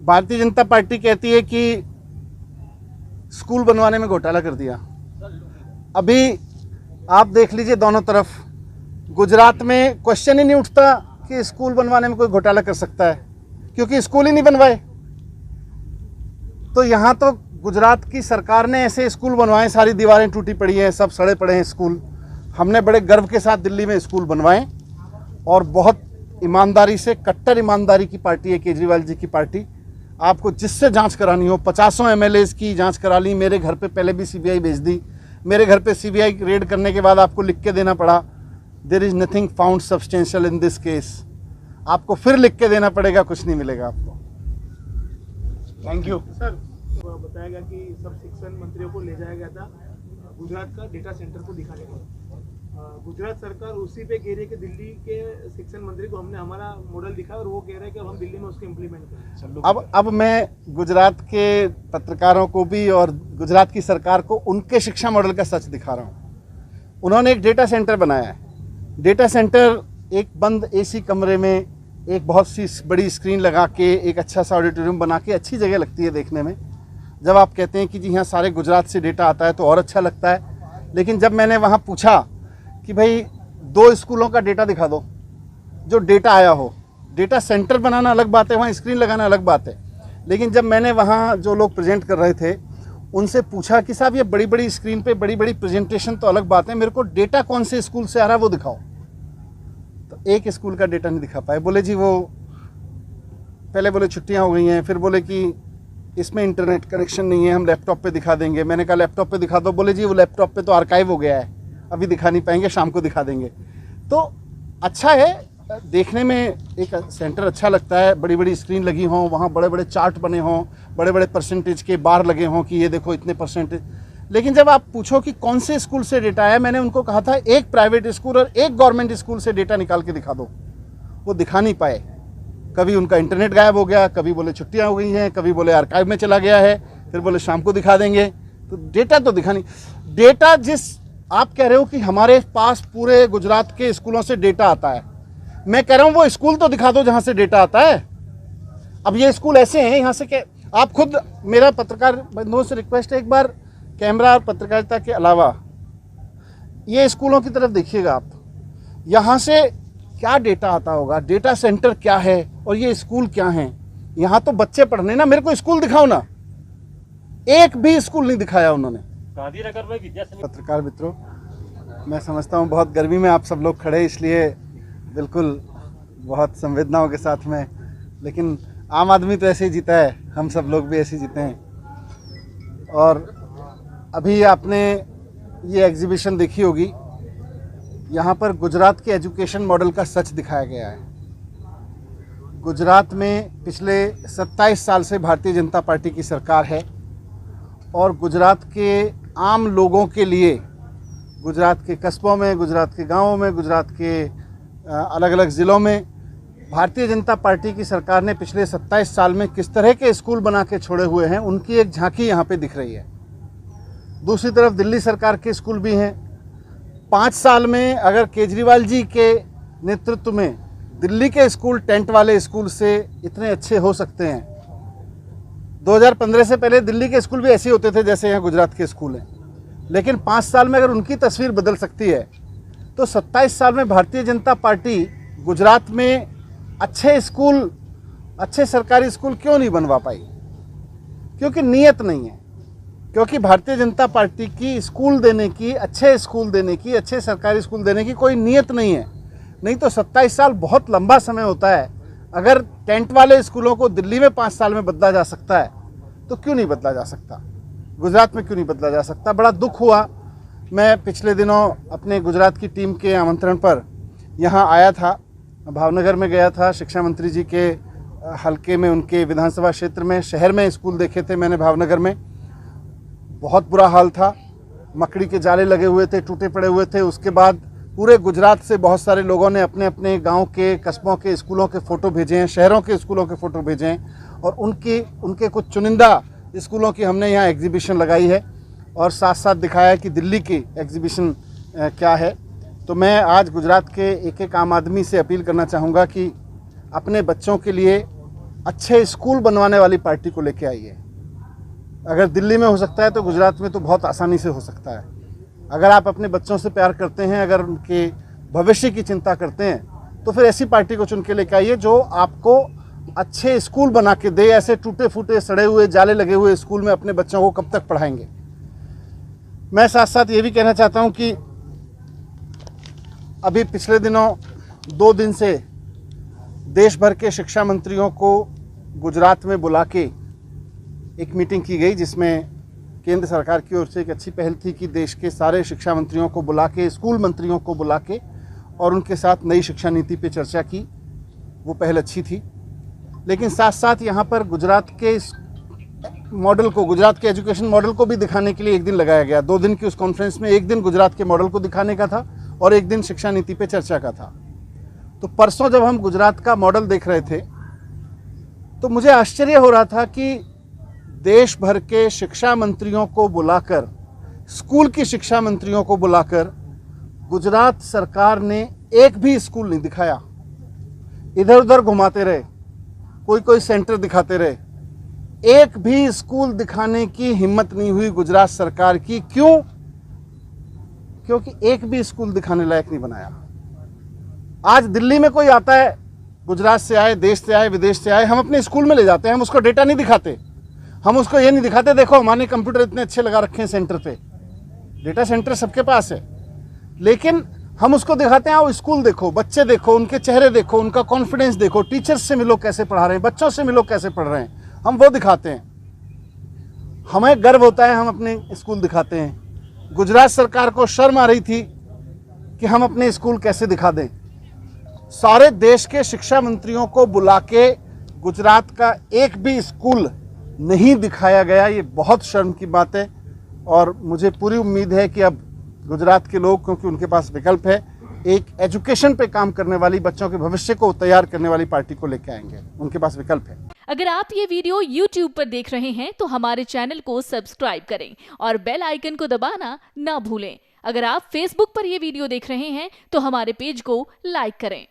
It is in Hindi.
भारतीय जनता पार्टी कहती है कि स्कूल बनवाने में घोटाला कर दिया। अभी आप देख लीजिए दोनों तरफ, गुजरात में क्वेश्चन ही नहीं उठता कि स्कूल बनवाने में कोई घोटाला कर सकता है, क्योंकि स्कूल ही नहीं बनवाए। तो यहाँ तो गुजरात की सरकार ने ऐसे स्कूल बनवाए, सारी दीवारें टूटी पड़ी हैं, सब सड़े पड़े हैं स्कूल। हमने बड़े गर्व के साथ दिल्ली में स्कूल बनवाए और बहुत ईमानदारी से, कट्टर ईमानदारी की पार्टी है केजरीवाल जी की पार्टी। आपको जिससे जांच करानी हो, 50 एमएलएज की जांच करा ली, मेरे घर पे पहले भी सीबीआई भेज दी, मेरे घर पे सीबीआई रेड करने के बाद आपको लिख के देना पड़ा there is nothing found substantial in this case. आपको फिर लिख के देना पड़ेगा, कुछ नहीं मिलेगा आपको। Thank you. सर, बताया गया कि सब शिक्षण मंत्रियों को ले जाया गया था गुजरात का डेटा सेंटर को दिखाने को। गुजरात सरकार उसी पे कह रही है कि दिल्ली के शिक्षण मंत्री को हमने हमारा मॉडल दिखाया और वो कह रहे हैं कि हम दिल्ली में उसको इम्प्लीमेंट करें। अब मैं गुजरात के पत्रकारों को भी और गुजरात की सरकार को उनके शिक्षा मॉडल का सच दिखा रहा हूँ। उन्होंने एक डेटा सेंटर बनाया है। डेटा सेंटर एक बंद एसी कमरे में एक बहुत सी बड़ी स्क्रीन लगा के, एक अच्छा सा ऑडिटोरियम बना के, अच्छी जगह लगती है देखने में। जब आप कहते हैं कि जी हाँ सारे गुजरात से डेटा आता है तो और अच्छा लगता है। लेकिन जब मैंने वहाँ पूछा कि भाई 2 स्कूलों का डेटा दिखा दो जो डेटा आया हो, डेटा सेंटर बनाना अलग बात है, वहाँ स्क्रीन लगाना अलग बात है। लेकिन जब मैंने वहाँ जो लोग प्रेजेंट कर रहे थे उनसे पूछा कि साहब ये बड़ी बड़ी स्क्रीन पे बड़ी बड़ी प्रेजेंटेशन तो अलग बात है, मेरे को डेटा कौन से स्कूल से आ रहा है वो दिखाओ। तो एक स्कूल का डेटा नहीं दिखा पाए। बोले जी वो पहले बोले छुट्टियाँ हो गई हैं, फिर बोले कि इसमें इंटरनेट कनेक्शन नहीं है, हम लैपटॉप पे दिखा देंगे। मैंने कहा लैपटॉप पे दिखा दो। बोले जी वो लैपटॉप पे तो आर्काइव हो गया है, अभी दिखा नहीं पाएंगे, शाम को दिखा देंगे। तो अच्छा है, देखने में एक सेंटर अच्छा लगता है, बड़ी बड़ी स्क्रीन लगी हों, वहाँ बड़े बड़े चार्ट बने हों, बड़े बड़े परसेंटेज के बार लगे हों कि ये देखो इतने परसेंटेज। लेकिन जब आप पूछो कि कौन से स्कूल से डेटा आया, मैंने उनको कहा था एक प्राइवेट स्कूल और एक गवर्नमेंट स्कूल से डेटा निकाल के दिखा दो। वो दिखा नहीं पाए। कभी उनका इंटरनेट गायब हो गया, कभी बोले छुट्टियाँ हो गई हैं, कभी बोले आर्काइव में चला गया है, फिर बोले शाम को दिखा देंगे। तो डेटा तो दिखा नहीं। डेटा जिस आप कह रहे हो कि हमारे पास पूरे गुजरात के स्कूलों से डेटा आता है, मैं कह रहा हूँ वो स्कूल तो दिखा दो जहाँ से डेटा आता है। अब ये स्कूल ऐसे हैं यहाँ से कि आप खुद, मेरा पत्रकार बंधुओं से रिक्वेस्ट है, एक बार कैमरा और पत्रकारिता के अलावा ये स्कूलों की तरफ देखिएगा आप, यहाँ से क्या डेटा आता होगा, डेटा सेंटर क्या है और ये स्कूल क्या हैं। यहाँ तो बच्चे पढ़ने ना, मेरे को स्कूल दिखाओ ना। एक भी स्कूल नहीं दिखाया उन्होंने। गांधीनगर में पत्रकार मित्रों, मैं समझता हूँ बहुत गर्मी में आप सब लोग खड़े, इसलिए बिल्कुल बहुत संवेदनाओं के साथ में, लेकिन आम आदमी तो ऐसे ही जीता है, हम सब लोग भी ऐसे ही जीते हैं। और अभी आपने ये एग्जीबिशन देखी होगी, यहाँ पर गुजरात के एजुकेशन मॉडल का सच दिखाया गया है। गुजरात में पिछले 27 साल से भारतीय जनता पार्टी की सरकार है और गुजरात के आम लोगों के लिए, गुजरात के कस्बों में, गुजरात के गांवों में, गुजरात के अलग अलग ज़िलों में भारतीय जनता पार्टी की सरकार ने पिछले 27 साल में किस तरह के स्कूल बना के छोड़े हुए हैं, उनकी एक झांकी यहाँ पे दिख रही है। दूसरी तरफ दिल्ली सरकार के स्कूल भी हैं। 5 साल में अगर केजरीवाल जी के नेतृत्व में दिल्ली के स्कूल टेंट वाले स्कूल से इतने अच्छे हो सकते हैं, 2015 से पहले दिल्ली के स्कूल भी ऐसे होते थे जैसे यहाँ गुजरात के स्कूल हैं, लेकिन 5 साल में अगर उनकी तस्वीर बदल सकती है तो 27 साल में भारतीय जनता पार्टी गुजरात में अच्छे स्कूल, अच्छे सरकारी स्कूल क्यों नहीं बनवा पाई? क्योंकि नीयत नहीं है। क्योंकि भारतीय जनता पार्टी की स्कूल देने की, अच्छे स्कूल देने की, अच्छे सरकारी स्कूल देने की कोई नीयत नहीं है। नहीं तो 27 साल बहुत लंबा समय होता है। अगर टेंट वाले स्कूलों को दिल्ली में 5 साल में बदला जा सकता है तो क्यों नहीं बदला जा सकता, गुजरात में क्यों नहीं बदला जा सकता? बड़ा दुख हुआ। मैं पिछले दिनों अपने गुजरात की टीम के आमंत्रण पर यहाँ आया था, भावनगर में गया था, शिक्षा मंत्री जी के हलके में, उनके विधानसभा क्षेत्र में, शहर में स्कूल देखे थे मैंने भावनगर में। बहुत बुरा हाल था, मकड़ी के जाले लगे हुए थे, टूटे पड़े हुए थे। उसके बाद पूरे गुजरात से बहुत सारे लोगों ने अपने अपने गांव के, कस्बों के स्कूलों के फ़ोटो भेजे हैं, शहरों के स्कूलों के फ़ोटो भेजे हैं और उनके कुछ चुनिंदा स्कूलों की हमने यहाँ एग्जीबिशन लगाई है और साथ साथ दिखाया है कि दिल्ली की एग्जीबिशन क्या है। तो मैं आज गुजरात के एक एक आम आदमी से अपील करना चाहूँगा कि अपने बच्चों के लिए अच्छे स्कूल बनवाने वाली पार्टी को लेके आई है। अगर दिल्ली में हो सकता है तो गुजरात में तो बहुत आसानी से हो सकता है। अगर आप अपने बच्चों से प्यार करते हैं, अगर उनके भविष्य की चिंता करते हैं, तो फिर ऐसी पार्टी को चुन के लेके आइए जो आपको अच्छे स्कूल बना के दे। ऐसे टूटे फूटे सड़े हुए जाले लगे हुए स्कूल में अपने बच्चों को कब तक पढ़ाएंगे। मैं साथ साथ ये भी कहना चाहता हूँ कि अभी पिछले दिनों 2 दिन से देश भर के शिक्षा मंत्रियों को गुजरात में बुला के एक मीटिंग की गई, जिसमें केंद्र सरकार की ओर से एक अच्छी पहल थी कि देश के सारे शिक्षा मंत्रियों को बुला के, स्कूल मंत्रियों को बुला के और उनके साथ नई शिक्षा नीति पे चर्चा की। वो पहल अच्छी थी, लेकिन साथ साथ यहाँ पर गुजरात के मॉडल को, गुजरात के एजुकेशन मॉडल को भी दिखाने के लिए एक दिन लगाया गया। 2 दिन की उस कॉन्फ्रेंस में एक दिन गुजरात के मॉडल को दिखाने का था और एक दिन शिक्षा नीति पे चर्चा का था। तो परसों जब हम गुजरात का मॉडल देख रहे थे तो मुझे आश्चर्य हो रहा था कि देश भर के शिक्षा मंत्रियों को बुलाकर, स्कूल की शिक्षा मंत्रियों को बुलाकर गुजरात सरकार ने एक भी स्कूल नहीं दिखाया। इधर उधर घुमाते रहे, कोई सेंटर दिखाते रहे। एक भी स्कूल दिखाने की हिम्मत नहीं हुई गुजरात सरकार की। क्यों? क्योंकि एक भी स्कूल दिखाने लायक नहीं बनाया। आज दिल्ली में कोई आता है, गुजरात से आए, देश से आए, विदेश से आए, हम अपने स्कूल में ले जाते हैं, हम उसको डेटा नहीं दिखाते। हम उसको ये नहीं दिखाते देखो हमारे कंप्यूटर इतने अच्छे लगा रखे हैं सेंटर पे। डेटा सेंटर सबके पास है, लेकिन हम उसको दिखाते हैं आओ स्कूल देखो, बच्चे देखो, उनके चेहरे देखो, उनका कॉन्फिडेंस देखो, टीचर्स से मिलो कैसे पढ़ा रहे हैं, बच्चों से मिलो कैसे पढ़ रहे हैं, हम वो दिखाते हैं। हमें गर्व होता है, हम अपने स्कूल दिखाते हैं। गुजरात सरकार को शर्म आ रही थी कि हम अपने स्कूल कैसे दिखा दें। सारे देश के शिक्षा मंत्रियों को बुला के गुजरात का एक भी स्कूल नहीं दिखाया गया। ये बहुत शर्म की बात है और मुझे पूरी उम्मीद है कि अब गुजरात के लोग, क्योंकि उनके पास विकल्प है, एक एजुकेशन पे काम करने वाली, बच्चों के भविष्य को तैयार करने वाली पार्टी को लेकर आएंगे। उनके पास विकल्प है। अगर आप ये वीडियो YouTube पर देख रहे हैं तो हमारे चैनल को सब्सक्राइब करें और बेल आइकन को दबाना ना भूलें। अगर आप Facebook पर ये वीडियो देख रहे हैं तो हमारे पेज को लाइक करें।